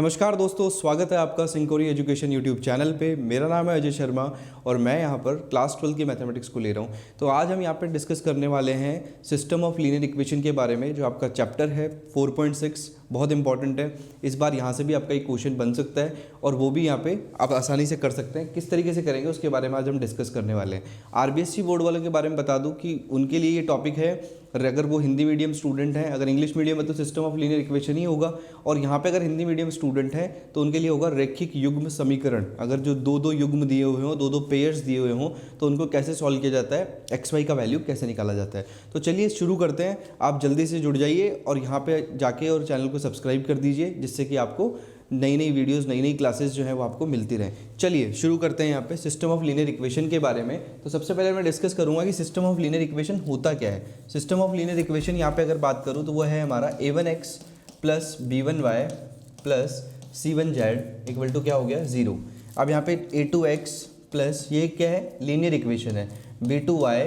नमस्कार दोस्तों, स्वागत है आपका सिंकोरी एजुकेशन यूट्यूब चैनल पे। मेरा नाम है अजय शर्मा और मैं यहाँ पर क्लास 12 की मैथमेटिक्स को ले रहा हूँ। तो आज हम यहाँ पे डिस्कस करने वाले हैं सिस्टम ऑफ लीनियर इक्वेशन के बारे में, जो आपका चैप्टर है 4.6, बहुत इंपॉर्टेंट है। इस बार यहाँ से भी आपका एक क्वेश्चन बन सकता है और वो भी यहाँ पे आप आसानी से कर सकते हैं। किस तरीके से करेंगे उसके बारे में आज हम डिस्कस करने वाले हैं। आरबीएससी बोर्ड वालों के बारे में बता दूँ कि उनके लिए ये टॉपिक है, अगर वो हिंदी मीडियम स्टूडेंट हैं। अगर इंग्लिश मीडियम है तो सिस्टम ऑफ लीनियर इक्वेशन ही होगा, और यहाँ पे अगर हिंदी मीडियम स्टूडेंट है तो उनके लिए होगा रैखिक युग्म समीकरण। अगर जो दो दो युग्म दिए हुए हों, दो दो पेयर्स दिए हुए हों, तो उनको कैसे सॉल्व किया जाता है, एक्स वाई का वैल्यू कैसे निकाला जाता है। तो चलिए शुरू करते हैं। आप जल्दी से जुड़ जाइए और यहाँ पे जाके और चैनल को सब्सक्राइब कर दीजिए, जिससे कि आपको नई नई वीडियोस, नई नई क्लासेस जो है वो आपको मिलती रहें। चलिए शुरू करते हैं यहाँ पे सिस्टम ऑफ लीनियर इक्वेशन के बारे में। तो सबसे पहले मैं डिस्कस करूँगा कि सिस्टम ऑफ लीनियर इक्वेशन होता क्या है। सिस्टम ऑफ लीनियर इक्वेशन यहाँ पे अगर बात करूँ तो वो है हमारा a1x plus b1y plus c1z equal to क्या हो गया, 0। अब यहाँ पे a2x प्लस ये क्या है, लीनियर इक्वेशन है, b2y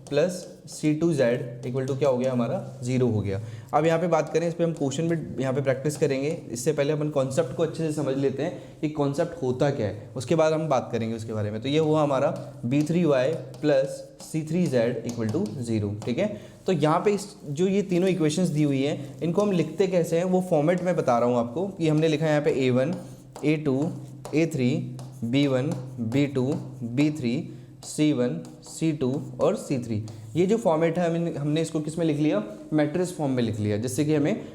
plus c2z equal to क्या हो गया हमारा, 0 हो गया। अब यहाँ पे बात करें, इस पर हम क्वेश्चन भी यहाँ पे प्रैक्टिस करेंगे। इससे पहले अपन कॉन्सेप्ट को अच्छे से समझ लेते हैं कि कॉन्सेप्ट होता क्या है, उसके बाद हम बात करेंगे उसके बारे में। तो ये हुआ हमारा b3y plus c3z equal to 0, ठीक है। तो यहाँ पे जो ये तीनों इक्वेशंस दी हुई हैं, इनको हम लिखते कैसे हैं वो फॉर्मेट में बता रहा हूँ आपको। कि हमने लिखा है यहाँ पे a1, a2, a3, b1, b2, b3, c1, c2 और c3। ये जो फॉर्मेट है हमने इसको किस में लिख लिया, मैट्रिक्स फॉर्म में लिख लिया, जिससे कि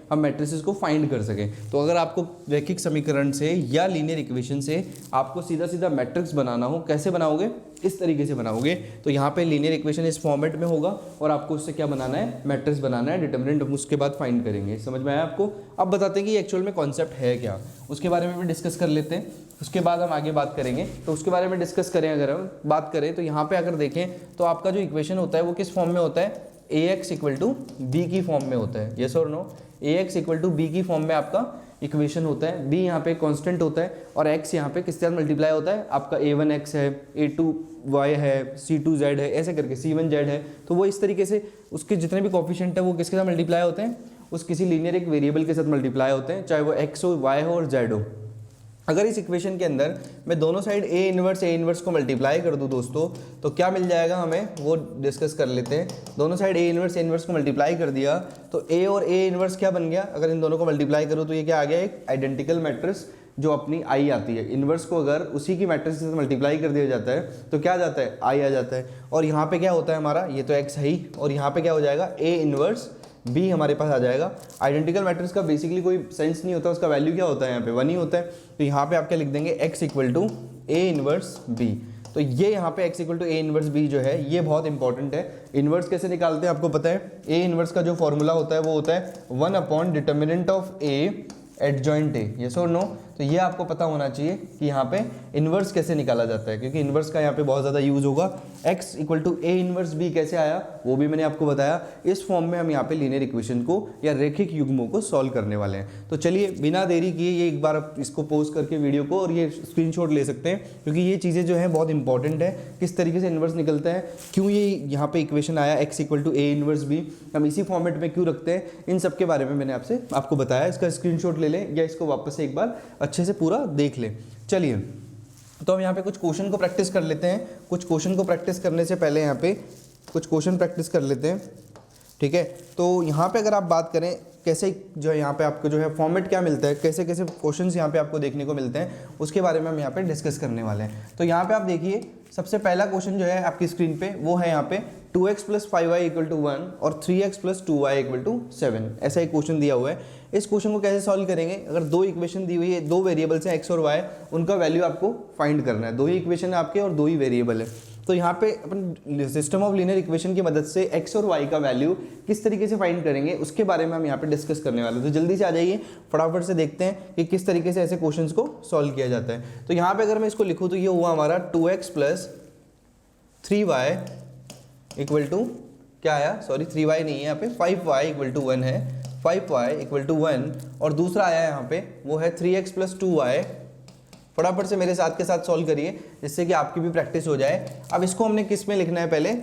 हम मैट्रिसेस को फाइंड कर सकें। तो अगर आपको रैखिक समीकरण से या लीनियर इक्वेशन से आपको सीधा सीधा मैट्रिक्स बनाना हो, कैसे बनाओगे, इस तरीके से बनाओगे। तो यहाँ पे लीनियर इक्वेशन इस फॉर्मेट में होगा और आपको उससे क्या बनाना है, मैट्रिक्स बनाना है, डिटरमिनेंट हम उसके बाद फाइंड करेंगे। समझ में आया आपको। अब बताते हैं कि एक्चुअल में कॉन्सेप्ट है क्या, उसके बारे में भी डिस्कस कर लेते हैं। उसके बाद हम आगे बात करेंगे। तो उसके बारे में डिस्कस करें, अगर हम बात करें तो यहाँ पे अगर देखें तो आपका जो इक्वेशन होता है वो किस फॉर्म में होता है, ax इक्वल टू बी की फॉर्म में होता है। यस और no, ax equal to B की फॉर्म में आपका इक्वेशन होता है। b यहाँ पे कांस्टेंट होता है और x यहाँ पे किसके साथ मल्टीप्लाई होता है, आपका a1x है, a2y है, c2z है, ऐसे करके c1z है। तो वो इस तरीके से उसके जितने भी कोफिशिएंट है वो किसके साथ मल्टीप्लाई होते हैं, उस किसी लीनियर एक वेरिएबल के साथ मल्टीप्लाई होते हैं, चाहे वो x हो, y हो और z हो। अगर इस इक्वेशन के अंदर मैं दोनों साइड a इन्वर्स को मल्टीप्लाई कर दूं दोस्तों, तो क्या मिल जाएगा हमें, वो डिस्कस कर लेते हैं। दोनों साइड a इन्वर्स को मल्टीप्लाई कर दिया तो a और a इन्वर्स क्या बन गया, अगर इन दोनों को मल्टीप्लाई करूँ तो ये क्या आ गया, एक आइडेंटिकल मैट्रिक्स जो अपनी आई आती है। इन्वर्स को अगर उसी की मैट्रिक्स के साथ मल्टीप्लाई कर दिया जाता है तो क्या आ जाता है, आई आ जाता है। और यहाँ पे क्या होता है हमारा, ये तो x है ही, और यहाँ पे क्या हो जाएगा, a इन्वर्स b हमारे पास आ जाएगा। आइडेंटिकल मैट्रिक्स का बेसिकली कोई सेंस नहीं होता, उसका वैल्यू क्या होता है, यहाँ पे 1 ही होता है। तो यहाँ पे आप क्या लिख देंगे, x equal to a inverse b। तो ये यहाँ पे x equal to a inverse b जो है ये बहुत इंपॉर्टेंट है। इन्वर्स कैसे निकालते हैं आपको पता है, a इन्वर्स का जो फॉर्मूला होता है वो होता है 1 upon determinant of a adjoint a। Yes और नो, तो ये आपको पता होना चाहिए कि यहाँ पे इन्वर्स कैसे निकाला जाता है, क्योंकि इन्वर्स का यहाँ पे बहुत ज़्यादा यूज होगा। x equal to a inverse b कैसे आया वो भी मैंने आपको बताया। इस फॉर्म में हम यहाँ पे लीनियर इक्वेशन को या रैखिक युग्मों को सॉल्व करने वाले हैं। तो चलिए बिना देरी किए ये एक बार आप इसको पॉज करके वीडियो को और ये स्क्रीनशॉट ले सकते हैं, क्योंकि ये चीज़ें जो है बहुत इंपॉर्टेंट है, किस तरीके से इन्वर्स निकलता है, क्यों ये यहाँ पे इक्वेशन आया x equal to a inverse b, हम इसी फॉर्मेट में क्यों रखते हैं, इन सब के बारे में मैंने आपको बताया। इसका स्क्रीनशॉट ले लें या इसको वापस से एक बार अच्छे से पूरा देख लें। चलिए तो हम यहाँ पे कुछ क्वेश्चन को प्रैक्टिस कर लेते हैं। कुछ क्वेश्चन को प्रैक्टिस करने से पहले यहाँ पे कुछ क्वेश्चन प्रैक्टिस कर लेते हैं, ठीक है। तो यहाँ पे अगर आप बात करें कैसे जो है यहाँ पे आपको जो है फॉर्मेट क्या मिलता है, कैसे कैसे क्वेश्चंस यहाँ पे आपको देखने को मिलते हैं, उसके बारे में हम यहाँ पे डिस्कस करने वाले हैं। तो यहाँ पे आप देखिए सबसे पहला क्वेश्चन जो है आपकी स्क्रीन पे वो है यहाँ पे 2x plus 5y equal to 1 और 3x plus 2y equal to 7, ऐसा एक क्वेश्चन दिया हुआ है। इस क्वेश्चन को कैसे सॉल्व करेंगे, अगर दो इक्वेशन दी हुई है, दो वेरिएबल्स हैं x और y, उनका वैल्यू आपको फाइंड करना है। दो ही इक्वेशन है आपके और दो ही वेरिएबल है। तो यहाँ पे अपन सिस्टम ऑफ लीनियर इक्वेशन की मदद से x और y का वैल्यू किस तरीके से फाइंड करेंगे उसके बारे में हम यहाँ पे डिस्कस करने वाले हैं। तो जल्दी से आ जाइए, फटाफट से देखते हैं कि किस तरीके से ऐसे क्वेश्चंस को सॉल्व किया जाता है। तो यहाँ पे अगर मैं इसको लिखूँ तो ये हुआ हमारा 2x plus 3y equal to क्या आया, सॉरी 3y नहीं है यहाँ पे, 5y इक्वल टू 1 है, 5y इक्वल टू 1, और दूसरा आया यहाँ पे वो है 3x प्लस 2y। फटाफट से मेरे साथ के साथ सॉल्व करिए जिससे कि आपकी भी प्रैक्टिस हो जाए। अब इसको हमने किस में लिखना है, पहले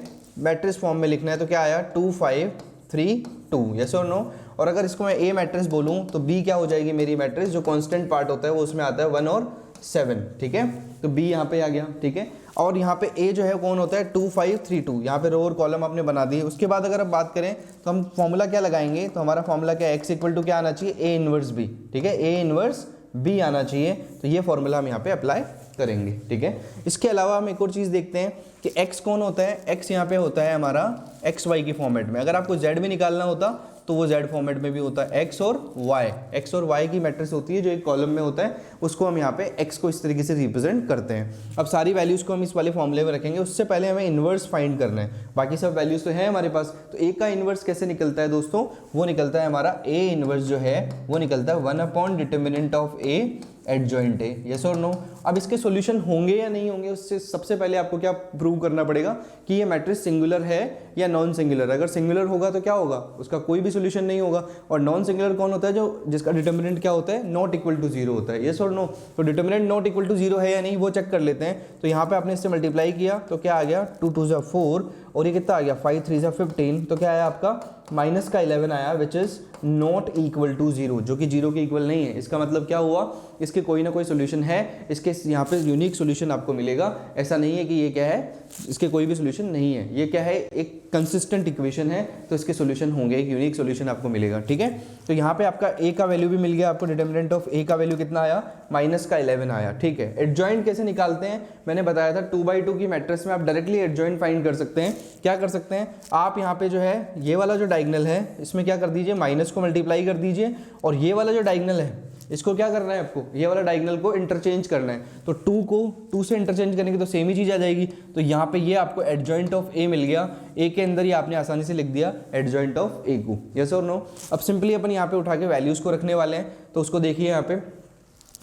मैट्रिक्स फॉर्म में लिखना है। तो क्या आया, 2 5 3 2, यस और नो। और अगर इसको मैं ए मैट्रिक्स बोलूँ तो बी क्या हो जाएगी मेरी मैट्रिक्स, जो कॉन्स्टेंट पार्ट होता है वो उसमें आता है 1 और 7, ठीक है। तो बी यहाँ पे आ गया, ठीक है। और यहाँ पे ए जो है कौन होता है 2 5 3 2, यहाँ पे रो और कॉलम आपने बना दिए। उसके बाद अगर आप बात करें तो हम फॉर्मूला क्या लगाएंगे, तो हमारा फॉर्मूला क्या है, एक्स इक्वल टू क्या आना चाहिए, ए इनवर्स बी, ठीक है, ए इनवर्स बी आना चाहिए। तो ये फॉर्मूला हम यहाँ पे अप्लाई करेंगे, ठीक है। इसके अलावा हम एक और चीज़ देखते हैं कि x कौन होता है, x यहाँ पे होता है हमारा एक्स वाई की फॉर्मेट में। अगर आपको z भी निकालना होता तो वो z फॉर्मेट में भी होता है, x और y की मैट्रिक्स होती है जो एक कॉलम में होता है, उसको हम यहाँ पे x को इस तरीके से रिप्रेजेंट करते हैं। अब सारी वैल्यूज़ को हम इस वाले फॉर्मूले में रखेंगे, उससे पहले हमें इन्वर्स फाइंड करना है। बाकी सब वैल्यूज़ तो है हमारे पास, तो a का इन्वर्स कैसे निकलता है दोस्तों, वो निकलता है हमारा a इन्वर्स जो है वो निकलता है 1 डिटर्मिनेंट ऑफ a एडजॉइंट है, यस और नो। अब इसके सॉल्यूशन होंगे या नहीं होंगे, उससे सबसे पहले आपको क्या प्रूव करना पड़ेगा कि ये मैट्रिक्स सिंगुलर है या नॉन सिंगुलर। अगर सिंगुलर होगा तो क्या होगा, उसका कोई भी सॉल्यूशन नहीं होगा। और नॉन सिंगुलर कौन होता है, जो जिसका डिटर्मिनेंट क्या होता है, नॉट इक्वल टू 0 होता है, यस और नो। तो डिटर्मिनेंट नॉट इक्वल टू 0 है या नहीं वो चेक कर लेते हैं। तो यहाँ पे आपने इससे मल्टीप्लाई किया तो क्या आ गया 2 2 ज़ा 4 और ये कितना आ गया 5 3 ज़ा 15, तो क्या आया आपका माइनस का 11 आया, which is not equal to 0, जो कि 0 के इक्वल नहीं है। इसका मतलब क्या हुआ, इसके कोई ना कोई सोल्यूशन है, इसके यहाँ पे यूनिक सोल्यूशन आपको मिलेगा। ऐसा नहीं है कि ये क्या है, इसके कोई भी सोल्यूशन नहीं है, ये क्या है, एक कंसिस्टेंट इक्वेशन है, तो इसके सोल्यूशन होंगे, एक यूनिक सोल्यूशन आपको मिलेगा, ठीक है। तो यहाँ पे आपका a का वैल्यू भी मिल गया आपको, डिटर्मिनेंट ऑफ a का वैल्यू कितना आया, माइनस का 11 आया, ठीक है। एडजॉइंट कैसे निकालते हैं, मैंने बताया था 2/2 की मैट्रिक्स में आप डायरेक्टली एडजॉइंट फाइंड कर सकते हैं। क्या कर सकते हैं आप, यहाँ पे जो है ये वाला जो डायगोनल है इसमें क्या कर दीजिए, माइनस को मल्टीप्लाई कर दीजिए, और ये वाला जो डायगोनल है इसको क्या करना है आपको, ये वाला डायगोनल को इंटरचेंज करना है। तो 2 को 2 से इंटरचेंज करने की तो सेम ही चीज़ आ जाएगी। तो यहाँ पे ये आपको एडजॉइंट ऑफ ए मिल गया, ए के अंदर ही आपने आसानी से लिख दिया एडजॉइंट ऑफ ए को, यस और नो। अब सिंपली अपन यहाँ पे उठा के वैल्यूज़ को रखने वाले हैं, तो उसको देखिए यहाँ पे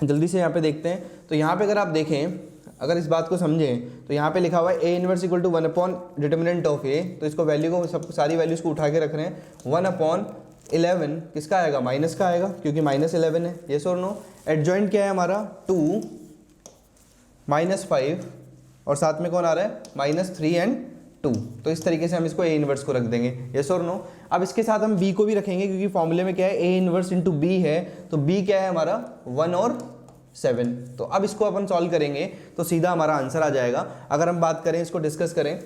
जल्दी से यहाँ पे देखते हैं। तो यहाँ पे अगर आप देखें, अगर इस बात को समझें तो यहाँ पे लिखा हुआ है A inverse equal to 1 upon determinant of A, तो इसको वैल्यू को सब सारी वैल्यूज़ को उठा के रख रहे हैं। 1 अपॉन 11 किसका आएगा, माइनस का आएगा, क्योंकि -11 है, यस और नो। एडजॉइंट क्या है हमारा 2 -5 और साथ में कौन आ रहा है -3 एंड 2, तो इस तरीके से हम इसको ए इनवर्स को रख देंगे, यस और नो। अब इसके साथ हम बी को भी रखेंगे, क्योंकि फॉर्मूले में क्या है ए इनवर्स इंटू बी है, तो बी क्या है हमारा 1 और 7। तो अब इसको अपन सॉल्व करेंगे तो सीधा हमारा आंसर आ जाएगा। अगर हम बात करें, इसको डिस्कस करें,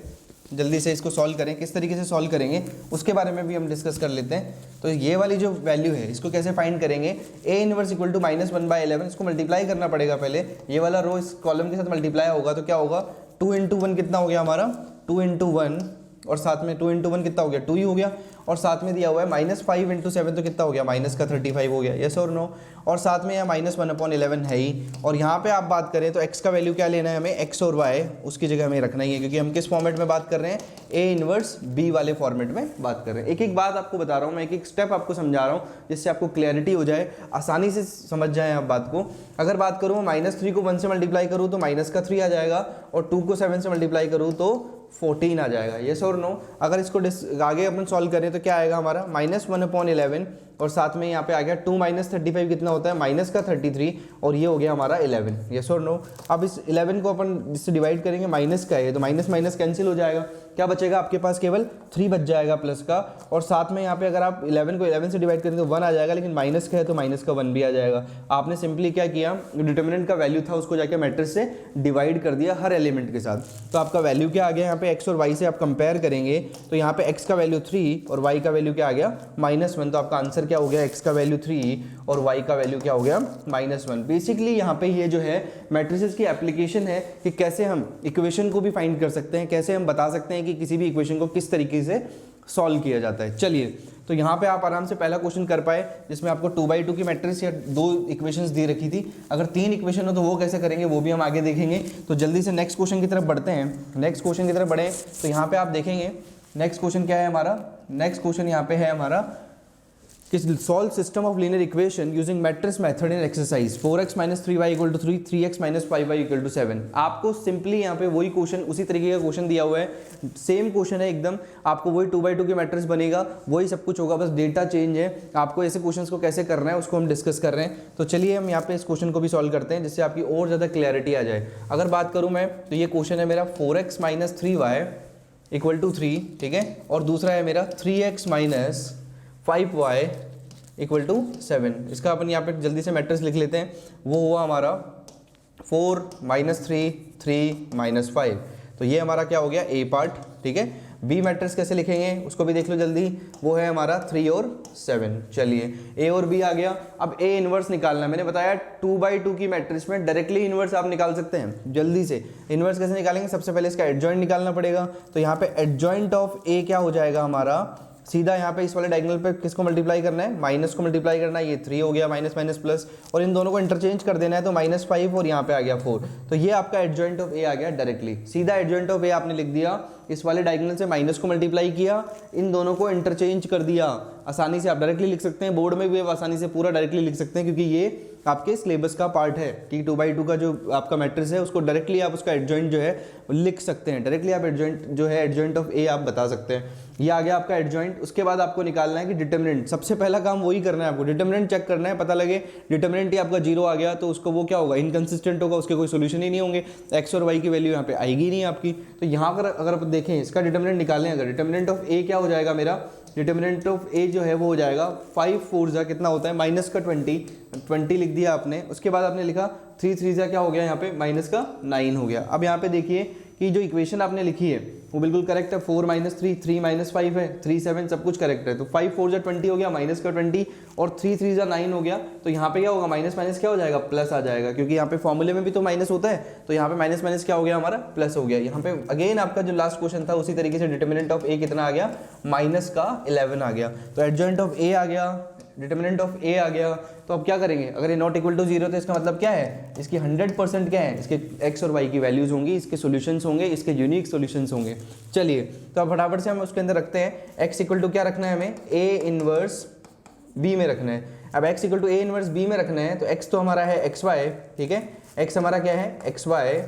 जल्दी से इसको सॉल्व करें, किस तरीके से सॉल्व करेंगे उसके बारे में भी हम डिस्कस कर लेते हैं। तो ये वाली जो वैल्यू है इसको कैसे फाइंड करेंगे, ए इनवर्स इक्वल टू -1/11, इसको मल्टीप्लाई करना पड़ेगा पहले, ये वाला रो इस कॉलम के साथ मल्टीप्लाई होगा तो क्या होगा 2 × 1 कितना हो गया हमारा 2 × 1, और साथ में 2 × 1 कितना हो गया 2 ही हो गया, और साथ में दिया हुआ है -5 × 7 तो कितना हो गया माइनस का 35 हो गया, यस और नो। और साथ में यहाँ -1/11 है ही, और यहाँ पे आप बात करें तो x का वैल्यू क्या लेना है हमें, x और y उसकी जगह हमें रखना ही है, क्योंकि हम किस फॉर्मेट में बात कर रहे हैं, ए इनवर्स बी वाले फॉर्मेट में बात कर रहे हैं। एक एक बात आपको बता रहा हूँ मैं, एक एक स्टेप आपको समझा रहा हूँ जिससे आपको क्लैरिटी हो जाए, आसानी से समझ जाए आप बात को। अगर बात करूँ -3 को 1 से मल्टीप्लाई करूँ तो माइनस का 3 आ जाएगा, और 2 को 7 से मल्टीप्लाई करूँ तो 14 आ जाएगा, यस और नो। अगर इसको आगे अपन सॉल्व करें तो क्या आएगा हमारा -1/11, और साथ में यहाँ पे आ गया 2 - 35 कितना होता है माइनस का 33, और ये हो गया हमारा 11, यस और नो। अब इस 11 को अपन इससे डिवाइड करेंगे, माइनस का है तो माइनस माइनस कैंसिल हो जाएगा, क्या बचेगा आपके पास, केवल 3 बच जाएगा प्लस का, और साथ में यहाँ पे अगर आप 11 को 11 से डिवाइड करें तो 1 आ जाएगा, लेकिन माइनस का है तो माइनस का 1 भी आ जाएगा। आपने सिंपली क्या किया, डिटर्मिनेंट का वैल्यू था उसको जाके मैट्रिक्स से डिवाइड कर दिया हर एलिमेंट के साथ, तो आपका वैल्यू क्या आ गया यहाँ पे x और y से आप कंपेयर करेंगे तो यहाँ पे x का वैल्यू 3 और y का वैल्यू क्या आ गया -1, तो आपका आंसर क्या हो गया, x का वैल्यू 3 और y का वैल्यू क्या हो गया -1। बेसिकली यहाँ पे ये जो है मैट्रिसेस की एप्लीकेशन है कि कैसे हम इक्वेशन को भी फाइंड कर सकते हैं, कैसे हम बता सकते हैं कि किसी भी इक्वेशन को किस तरीके से सॉल्व किया जाता है। चलिए, तो यहाँ पे आप आराम से पहला क्वेश्चन कर पाए जिसमें आपको 2/2 की मैट्रिक्स या 2 इक्वेशंस दी रखी थी। अगर 3 इक्वेशन हो तो वो कैसे करेंगे वो भी हम आगे देखेंगे। तो जल्दी से नेक्स्ट क्वेश्चन की तरफ बढ़ते हैं। नेक्स्ट क्वेश्चन की तरफ बढ़े तो यहाँ पे आप देखेंगे नेक्स्ट क्वेश्चन क्या है हमारा, नेक्स्ट क्वेश्चन यहाँ पे है हमारा कि solve system of linear equation using matrix method in exercise 4x - 3y = 3, 3x - 5y = 7। आपको सिंपली यहाँ पे वही क्वेश्चन, उसी तरीके का क्वेश्चन दिया हुआ है, सेम क्वेश्चन है एकदम, आपको वही 2/2 की मैट्रिक्स बनेगा, वही सब कुछ होगा, बस डेटा चेंज है। आपको ऐसे क्वेश्चंस को कैसे करना है उसको हम डिस्कस कर रहे हैं। तो चलिए हम यहाँ पे इस क्वेश्चन को भी सॉल्व करते हैं जिससे आपकी और ज़्यादा क्लैरिटी आ जाए। अगर बात करूँ मैं तो ये क्वेश्चन है मेरा 4x - 3y = 3, ठीक है, और दूसरा है मेरा 3x - 5y इक्वल टू 7। इसका अपन यहाँ पे जल्दी से मैट्रिक्स लिख लेते हैं। वो हुआ हमारा 4 -3 3 -5। तो ये हमारा क्या हो गया ए पार्ट, ठीक है। बी मैट्रिक्स कैसे लिखेंगे उसको भी देख लो जल्दी, वो है हमारा 3 और 7। चलिए ए और बी आ गया। अब ए इनवर्स निकालना है। मैंने बताया 2/2 की मैट्रिक्स में डायरेक्टली इनवर्स आप निकाल सकते हैं। जल्दी से इनवर्स कैसे निकालेंगे, सबसे पहले इसका एडजॉइंट निकालना पड़ेगा। तो यहाँ पे एडजॉइंट ऑफ ए क्या हो जाएगा हमारा, सीधा यहाँ पे इस वाले डायगोनल पे किसको मल्टीप्लाई करना है, माइनस को मल्टीप्लाई करना है। ये 3 हो गया, माइनस माइनस प्लस, और इन दोनों को इंटरचेंज कर देना है। तो -5 और यहाँ पे आ गया 4। तो ये आपका एडजॉइंट ऑफ ए आ गया डायरेक्टली। सीधा एडजॉइंट ऑफ ए आपने लिख दिया, इस वाले डायगोनल से माइनस को मल्टीप्लाई किया, इन दोनों को इंटरचेंज कर दिया। आसानी से आप डायरेक्टली लिख सकते हैं, बोर्ड में भी आप आसानी से पूरा डायरेक्टली लिख सकते हैं, क्योंकि ये आपके सिलेबस का पार्ट है कि 2/2 का जो आपका मैट्रिक्स है उसको डायरेक्टली आप उसका एडजॉइंट जो है लिख सकते हैं। डायरेक्टली आप एडजॉइंट जो है एडजॉइंट ऑफ ए आप बता सकते हैं। ये आ गया आपका एडजॉइंट। उसके बाद आपको निकालना है कि डिटरमिनेंट। सबसे पहला काम वही करना है आपको, डिटरमिनेंट चेक करना है। पता लगे डिटरमिनेंट ही आपका 0 आ गया तो उसको वो क्या होगा, इनकंसिस्टेंट होगा, उसके कोई सोल्यूशन ही नहीं होंगे। एक्स और वाई की वैल्यू यहाँ पे आएगी नहीं आपकी। तो यहाँ पर अगर आप देखें इसका डिटरमिनेंट निकालें, अगर डिटरमिनेंट ऑफ ए क्या हो जाएगा मेरा, डिटरमिनेंट ऑफ ए जो है वो हो जाएगा 5 4 जा कितना होता है, माइनस का 20 लिख दिया आपने। उसके बाद आपने लिखा 3 3 जा क्या हो गया यहाँ पे, माइनस का 9 हो गया। अब यहाँ पे देखिए कि जो इक्वेशन आपने लिखी है वो बिल्कुल करेक्ट है। 4 -3 3 -5 है, 3 7 सब कुछ करेक्ट है। तो 5 4 जा 20 हो गया, माइनस का 20, और 3 3 जा 9 हो गया। तो यहाँ पे क्या होगा, माइनस माइनस क्या हो जाएगा, प्लस आ जाएगा, क्योंकि यहाँ पे फॉर्मूले में भी तो माइनस होता है। तो यहाँ पे माइनस माइनस क्या हो गया हमारा, प्लस हो गया। यहाँ पे अगेन आपका जो लास्ट क्वेश्चन था उसी तरीके से डिटरमिनेंट ऑफ ए कितना आ गया, माइनस का 11 आ गया। तो एडजॉइंट ऑफ ए आ गया, डिटरमिनेंट ऑफ ए आ गया। तो अब क्या करेंगे, अगर ये नॉट इक्वल टू 0 तो इसका मतलब क्या है, इसकी 100% क्या है, इसके एक्स और वाई की वैल्यूज होंगी, इसके सॉल्यूशंस होंगे, इसके यूनिक सॉल्यूशंस होंगे। चलिए तो अब फटाफट से हम उसके अंदर रखते हैं। एक्स इक्वल टू क्या रखना है हमें, ए इनवर्स बी में रखना है। अब X equal to A inverse B में रखना है तो एक्स तो हमारा है एक्स वाई, ठीक है। एक्स हमारा क्या है, X Y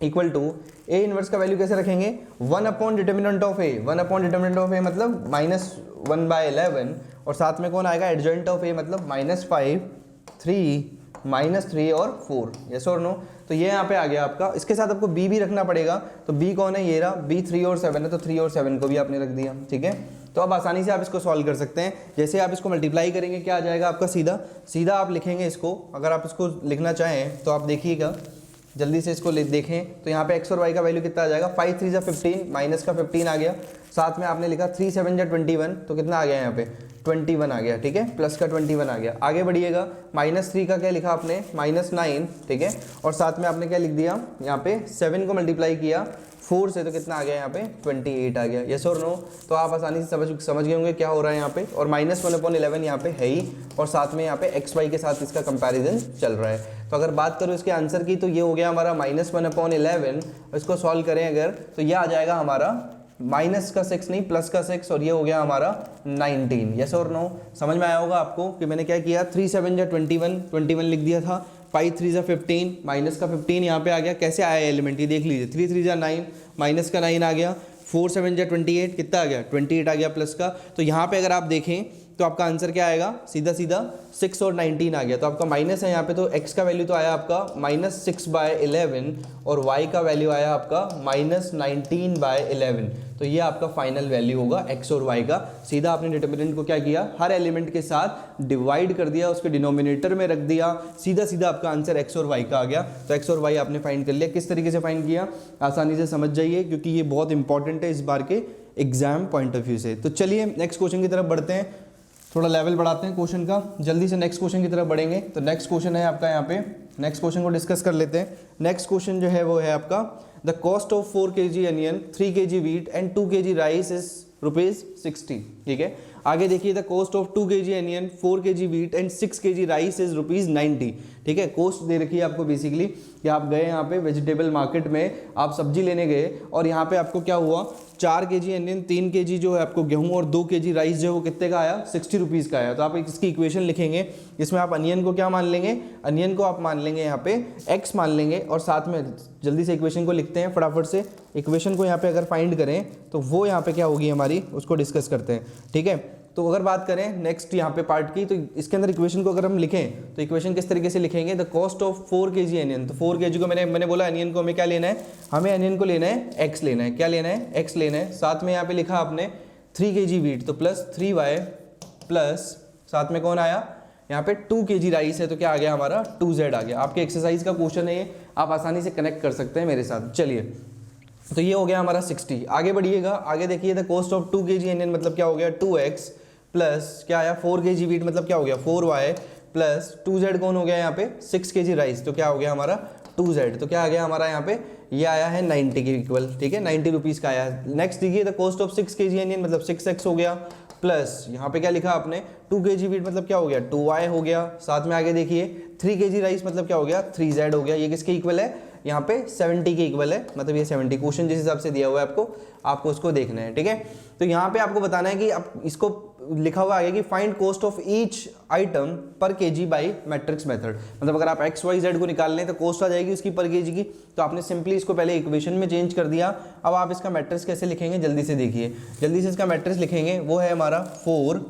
equal to A inverse का वैल्यू कैसे रखेंगे, 1 upon determinant of A. 1 upon determinant of A मतलब -1/11, और साथ में कौन आएगा, एडजॉइंट ऑफ ए मतलब -5 3 -3 और 4। यस और नो। तो ये यहाँ पे आ गया आपका। इसके साथ आपको बी भी रखना पड़ेगा। तो बी कौन है, ये रहा बी, 3 और 7 है, तो 3 और 7 को भी आपने रख दिया, ठीक है। तो अब आसानी से आप इसको सॉल्व कर सकते हैं। जैसे आप इसको मल्टीप्लाई करेंगे क्या आ जाएगा आपका, सीधा सीधा आप लिखेंगे इसको। अगर आप इसको लिखना चाहें तो आप देखिएगा, जल्दी से इसको देखें। तो यहाँ पे एक्स और वाई का वैल्यू कितना आ जाएगा, 5 3 जा 15, माइनस का 15 आ गया। साथ में आपने लिखा 3 7 जा 21, तो कितना आ गया यहाँ पे 21 आ गया, ठीक है। प्लस का 21 आ गया। आगे बढ़िएगा, -3 का क्या लिखा आपने, -9, ठीक है। और साथ में आपने क्या लिख दिया, यहाँ पे 7 को मल्टीप्लाई किया 4 से, तो कितना आ गया यहाँ पे 28 आ गया। यस और नो। तो आप आसानी से समझ गए होंगे क्या हो रहा है यहाँ पे। और -1/11 यहाँ पे है ही, और साथ में यहाँ पे एक्स वाई के साथ इसका कंपैरिजन चल रहा है। तो अगर बात करूँ इसके आंसर की, तो ये हो गया हमारा -1/11। इसको सॉल्व करें अगर, तो ये आ जाएगा हमारा माइनस का 6 नहीं, प्लस का 6, और ये हो गया हमारा 19। यस और नो। समझ में आया होगा आपको कि मैंने क्या किया, 3 7 जा 21 लिख दिया था, 5 3 जा 15, माइनस का 15 यहाँ पे आ गया। कैसे आया एलिमेंट ये देख लीजिए, 3 3 जा 9, माइनस का 9 आ गया, 4 7 जा 28, कितना आ गया 28 आ गया प्लस का। तो यहाँ पे अगर आप देखें तो आपका आंसर क्या आएगा, सीधा सीधा 6 और 19 आ गया। तो आपका माइनस है यहाँ पे, तो x का वैल्यू तो आया आपका -6/11, और y का वैल्यू आया आपका -19/11। तो ये आपका फाइनल वैल्यू होगा x और y का। सीधा आपने डिटरमिनेंट को क्या किया, हर एलिमेंट के साथ डिवाइड कर दिया, उसके डिनोमिनेटर में रख दिया, सीधा सीधा आपका आंसर x और y का आ गया। तो x और y आपने फाइंड कर लिया। किस तरीके से फाइंड किया, आसानी से समझ जाइए, क्योंकि ये बहुत इंपॉर्टेंट है इस बार के एग्जाम पॉइंट ऑफ व्यू से। तो चलिए नेक्स्ट क्वेश्चन की तरफ बढ़ते हैं, थोड़ा लेवल बढ़ाते हैं क्वेश्चन का। जल्दी से नेक्स्ट क्वेश्चन की तरफ बढ़ेंगे। तो नेक्स्ट क्वेश्चन है आपका, यहाँ पे नेक्स्ट क्वेश्चन को डिस्कस कर लेते हैं। नेक्स्ट क्वेश्चन जो है वो है आपका, the cost of 4 kg onion, 3 kg wheat and 2 kg rice is ₹60, ठीक है। आगे देखिए, the cost of 2 kg onion, 4 kg wheat and 6 kg rice is ₹90, ठीक है। कॉस्ट दे रखी है आपको बेसिकली कि आप गए यहाँ पे वेजिटेबल मार्केट में, आप सब्जी लेने गए, और यहाँ पे आपको क्या हुआ, 4 kg अनियन, 3 kg जो है आपको गेहूं, और 2 kg राइस जो है वो कितने का आया, ₹60 का आया। तो आप इसकी इक्वेशन लिखेंगे, इसमें आप अनियन को क्या मान लेंगे, अनियन को आप मान लेंगे यहाँ पे x मान लेंगे, और साथ में जल्दी से इक्वेशन को लिखते हैं फटाफट से। इक्वेशन को यहाँ पे अगर फाइंड करें तो वो यहाँ पे क्या होगी हमारी, उसको डिस्कस करते हैं, ठीक है। तो अगर बात करें नेक्स्ट यहाँ पे पार्ट की, तो इसके अंदर इक्वेशन को अगर हम लिखें तो इक्वेशन किस तरीके से लिखेंगे, the cost of 4 kg onion. तो 4 kg को मैंने बोला अनियन को हमें क्या लेना है, हमें अनियन को लेना है x लेना है, क्या लेना है, x लेना है। साथ में यहाँ पे लिखा आपने 3 kg वीट, तो +3y प्लस साथ में कौन आया, यहाँ पे 2 kg राइस है तो क्या आ गया हमारा 2z आ गया। आपके एक्सरसाइज का क्वेश्चन है ये, आप आसानी से कनेक्ट कर सकते हैं मेरे साथ। चलिए तो ये हो गया हमारा 60। आगे बढ़िएगा, आगे देखिए the cost of 2 kg onion मतलब क्या हो गया 2x प्लस क्या आया 4 kg वीट मतलब क्या हो गया 4y प्लस 2z कौन हो गया यहाँ पे 6 kg राइस तो क्या हो गया हमारा 2z। तो क्या आ गया हमारा यहाँ पे ये आया है 90 के इक्वल, ठीक है 90 रुपीज़ का आया है। नेक्स्ट देखिए the cost of 6 kg onion मतलब 6x हो गया प्लस यहाँ पे क्या लिखा आपने 2 kg वीट मतलब क्या हो गया 2y हो गया। साथ में आगे देखिए 3 kg राइस मतलब क्या हो गया 3z हो गया। ये किसके इक्वल है यहाँ पे 70 के इक्वल है, मतलब ये 70 क्वेश्चन जिस हिसाब से दिया हुआ है आपको उसको देखना है, ठीक है। तो यहाँ पे आपको बताना है कि आप इसको लिखा हुआ आगे कि find cost of each item पर केजी बाय मैट्रिक्स मेथड, मतलब अगर आप एक्स वाई जेड को निकाल लें तो कॉस्ट आ जाएगी उसकी पर केजी की। तो आपने सिंपली इसको पहले इक्वेशन में चेंज कर दिया। अब आप इसका मैट्रिक्स कैसे लिखेंगे जल्दी से देखिए, जल्दी से इसका मैट्रिक्स लिखेंगे। वो है हमारा 4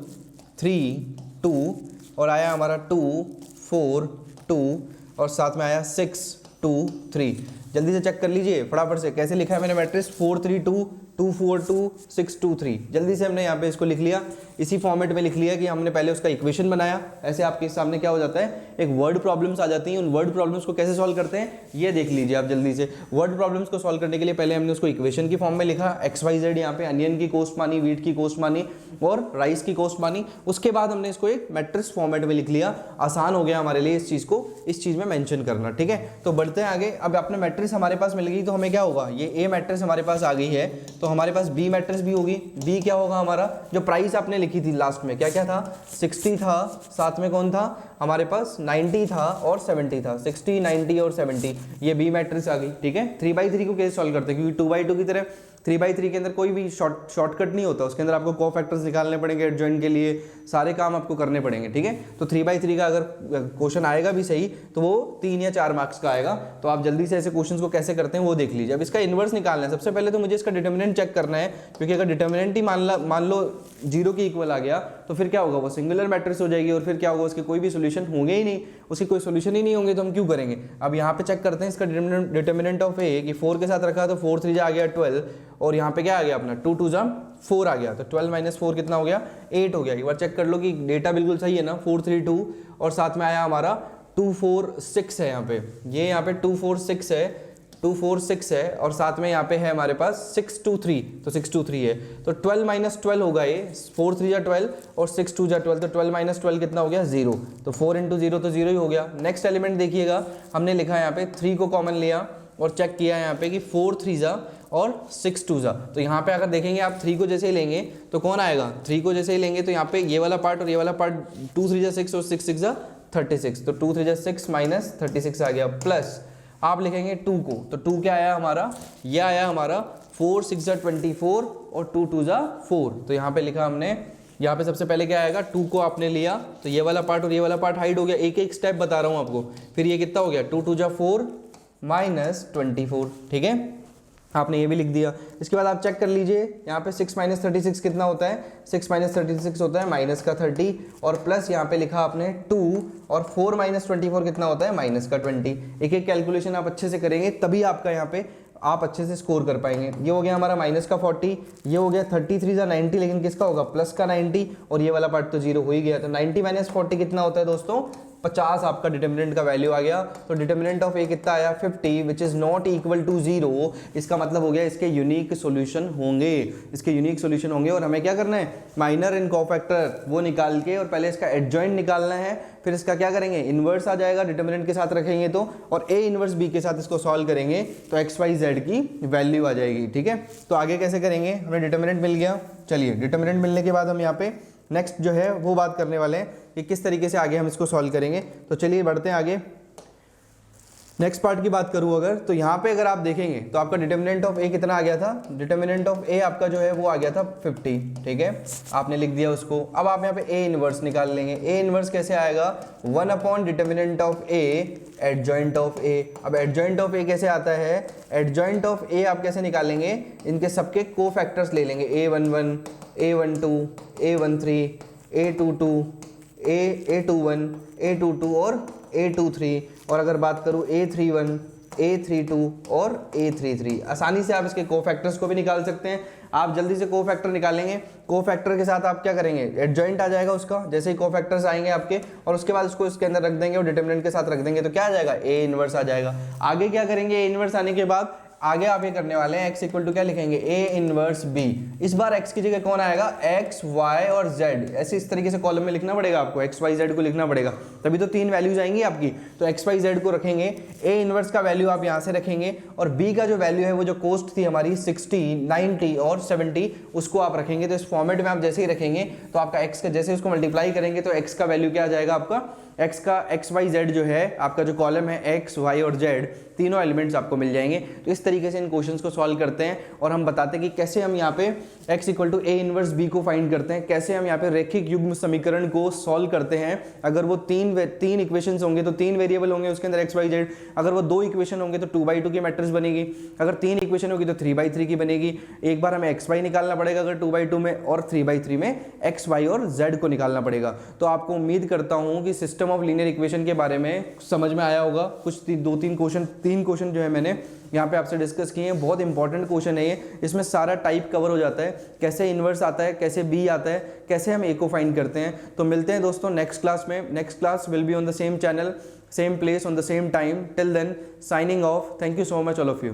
3 2 और आया हमारा 2 4 2 और साथ में आया 6 2 3। जल्दी से चेक कर लीजिए फटाफट से कैसे लिखा है मैंने मैट्रिक्स 4 3 2 2 4 2 6 2 3। जल्दी से हमने यहाँ पे इसको लिख लिया, इसी फॉर्मेट में लिख लिया कि हमने पहले उसका इक्वेशन बनाया। ऐसे आपके सामने क्या हो जाता है एक वर्ड प्रॉब्लम्स आ जाती हैं, उन वर्ड प्रॉब्लम्स को कैसे सॉल्व करते हैं ये देख लीजिए आप जल्दी से। वर्ड प्रॉब्लम्स को सॉल्व करने के लिए पहले हमने उसको इक्वेशन की फॉर्म में लिखा एक्स वाई जेड, यहाँ पे अनियन की कॉस्ट मानी, वीट की कॉस्ट मानी और राइस की कॉस्ट मानी। उसके बाद हमने इसको एक मैट्रिक्स फॉर्मेट में लिख लिया। आसान हो गया हमारे लिए इस चीज़ में मेंशन करना, ठीक है। तो बढ़ते हैं आगे। अब अपने मैट्रिक्स हमारे पास मिल गई तो हमें क्या होगा, ये ए मैट्रिक्स हमारे पास आ गई है तो हमारे पास बी मैट्रिक्स भी होगी। बी क्या होगा हमारा, जो प्राइस आपने लिखी थी लास्ट में क्या क्या था 60 था, साथ में कौन था हमारे पास 90 था और 70 था, 60 90 और 70 ये बी मैट्रिक्स आ गई, ठीक है। 3/3 को कैसे सॉल्व करते हैं, क्योंकि 2/2 की तरह 3/3 के अंदर कोई भी शॉर्टकट नहीं होता, उसके अंदर आपको कोफैक्टर्स निकालने पड़ेंगे एडजॉइंट के लिए, सारे काम आपको करने पड़ेंगे, ठीक है। तो 3/3 का अगर क्वेश्चन आएगा भी सही तो वो 3 या 4 मार्क्स का आएगा। तो आप जल्दी से ऐसे क्वेश्चंस को कैसे करते हैं वो देख लीजिए। अब इसका इन्वर्स निकालना है। सबसे पहले तो मुझे इसका डिटर्मिनेंट चेक करना है, क्योंकि अगर डिटर्मिनेंट ही मान लो 0 के इक्वल आ गया तो फिर क्या होगा, वो सिंगुलर मैट्रिक्स हो जाएगी और फिर क्या होगा उसके कोई भी सोल्यूशन होंगे ही नहीं, उसके कोई सोल्यूशन ही नहीं होंगे तो हम क्यों करेंगे। अब यहाँ पे चेक करते हैं इसका डिटर्मिनेंट ऑफ ए कि 4 के साथ रखा तो 4 3 आ गया 12 और यहाँ पे क्या आ गया अपना 2 2 4 आ गया, तो 12 - 4 कितना हो गया 8 हो गया। एक बार चेक कर लो कि डेटा बिल्कुल सही है ना, 4 3 2 और साथ में आया हमारा 2 4 6 है यहाँ पे, ये यहाँ पे 2 4 6 है, 2 4 6 है और साथ में यहाँ पे है हमारे पास 6 2 3, तो 6 2 3 है तो 12 - 12 होगा ये, 4 3 12 और 6 2 12, तो 12 - 12 कितना हो गया 0, तो 4 × 0 तो 0 ही हो गया। नेक्स्ट एलिमेंट देखिएगा, हमने लिखा है यहाँ पे 3 को कॉमन लिया और चेक किया यहाँ पे कि 4 3 और 6 2 तो यहाँ पे अगर देखेंगे आप 3 को जैसे ही लेंगे तो कौन आएगा, 3 को जैसे ही लेंगे तो यहाँ पे ये वाला पार्ट और ये वाला पार्ट 2 3 6 और 6 6 36, तो 2 3 6 - 36 आ गया, प्लस आप लिखेंगे 2 को, तो 2 क्या आया हमारा, ये आया हमारा 4 6 24 और 2 2 4, तो यहाँ पे लिखा हमने, यहाँ पे सबसे पहले क्या आएगा 2 को आपने लिया तो ये वाला पार्ट और ये वाला पार्ट हाइड हो गया, एक एक स्टेप बता रहा हूँ आपको। फिर ये कितना हो गया 2 2 4 -24, ठीक है, आपने ये भी लिख दिया। इसके बाद आप चेक कर लीजिए यहाँ पे 6 - 36 कितना होता है, 6 - 36 होता है माइनस का 30 और प्लस यहाँ पे लिखा आपने 2 और 4 - 24 कितना होता है माइनस का 20। एक एक कैलकुलेशन आप अच्छे से करेंगे तभी आपका यहाँ पे आप अच्छे से स्कोर कर पाएंगे। ये हो गया हमारा माइनस का 40, ये हो गया 33 × 90, लेकिन किसका होगा प्लस का 90 और ये वाला पार्ट तो 0 हो ही गया, तो 90 - 40 कितना होता है दोस्तों 50 आपका डिटर्मिनेंट का वैल्यू आ गया। तो डिटर्मिनेंट ऑफ ए कितना आया 50 which is not equal to 0। इसका मतलब हो गया इसके यूनिक सॉल्यूशन होंगे, इसके यूनिक सॉल्यूशन होंगे और हमें क्या करना है माइनर एंड कोफैक्टर वो निकाल के और पहले इसका एडजॉइंट निकालना है, फिर इसका क्या करेंगे इन्वर्स आ जाएगा डिटर्मिनेंट के साथ रखेंगे तो, और ए इन्वर्स बी के साथ इसको सॉल्व करेंगे तो एक्स वाई जेड की वैल्यू आ जाएगी, ठीक है। तो आगे कैसे करेंगे, हमें डिटर्मिनेंट मिल गया। चलिए डिटर्मिनेंट मिलने के बाद हम यहाँ पे नेक्स्ट जो है वो बात करने वाले हैं कि किस तरीके से आगे हम इसको सॉल्व करेंगे। तो चलिए बढ़ते हैं आगे। नेक्स्ट पार्ट की बात करूँ अगर तो यहाँ पे अगर आप देखेंगे तो आपका डिटर्मिनेंट ऑफ ए कितना आ गया था, डिटर्मिनेंट ऑफ ए आपका जो है वो आ गया था 50, ठीक है, आपने लिख दिया उसको। अब आप यहाँ पे ए इनवर्स निकाल लेंगे। ए इनवर्स कैसे आएगा 1 determinant of A adjoint of A. अब एडजॉइंट ऑफ ए कैसे आता है, एडजॉइंट ऑफ ए आप कैसे निकालेंगे, इनके सबके को फैक्टर्स ले लेंगे a11 a12 a13 a22 a21 a22 और a23, और अगर बात करूँ a31 A32 और A33। आसानी से आप इसके कोफैक्टर्स को भी निकाल सकते हैं। आप जल्दी से कोफैक्टर निकालेंगे, कोफैक्टर के साथ आप क्या करेंगे, एडजॉइंट आ जाएगा उसका, जैसे ही कोफैक्टर्स आएंगे आपके, और उसके बाद उसको इसके अंदर रख देंगे और डिटरमिनेंट के साथ रख देंगे, तो क्या आ जाएगा, A इनवर्स आ जाएगा। आगे क्या करेंगे, A इनवर्स आने के बाद आगे आप ये करने वाले हैं, x इक्वल टू क्या लिखेंगे, A इनवर्स B। इस बार x की जगह कौन आएगा, x y और z। ऐसे इस तरीके से कॉलम में लिखना पड़ेगा आपको, x y z को लिखना पड़ेगा, तभी तो 3 वैल्यूज आएंगी आपकी। तो x y z को रखेंगे, A इनवर्स का वैल्यू आप यहाँ से रखेंगे, और B का जो वैल्यू है वो जो कोस्ट थी हमारी 60, 90 और 70, उसको आप रखेंगे। तो इस फॉर्मेट में आप जैसे ही रखेंगे तो आपका x का, जैसे उसको मल्टीप्लाई करेंगे तो x का वैल्यू क्या आ जाएगा आपका, x का x y z जो है आपका जो कॉलम है x y और z, तीनों एलिमेंट्स आपको मिल जाएंगे। तो इस तरीके से इन क्वेश्चंस को सॉल्व करते हैं और हम बताते हैं कि कैसे हम यहाँ पे x equal to A inverse B को फाइंड करते हैं, कैसे हम यहाँ पे रैखिक युग्म समीकरण को सॉल्व करते हैं। अगर वो तीन इक्वेशंस होंगे तो 3 वेरिएबल होंगे उसके अंदर x y z, अगर वो 2 इक्वेशन होंगे तो 2/2 की मैट्रिक्स बनेगी, अगर 3 इक्वेशन होगी तो 3/3 की बनेगी। एक बार हमें x y निकालना पड़ेगा अगर 2/2 में, और 3/3 में x y और z को निकालना पड़ेगा। तो आपको उम्मीद करता हूँ कि सिस्टम ऑफ लीनियर इक्वेशन के बारे में समझ में आया होगा। कुछ 3 क्वेश्चन जो है मैंने यहाँ पे आपसे डिस्कस किए हैं, बहुत इंपॉर्टेंट क्वेश्चन है ये। इसमें सारा टाइप कवर हो जाता है, कैसे इन्वर्स आता है, कैसे बी आता है, कैसे हम ए को फाइंड करते हैं। तो मिलते हैं दोस्तों नेक्स्ट क्लास में। Next class will be on the same channel, same place, on the same time. Till then, signing off. Thank you so much all of you.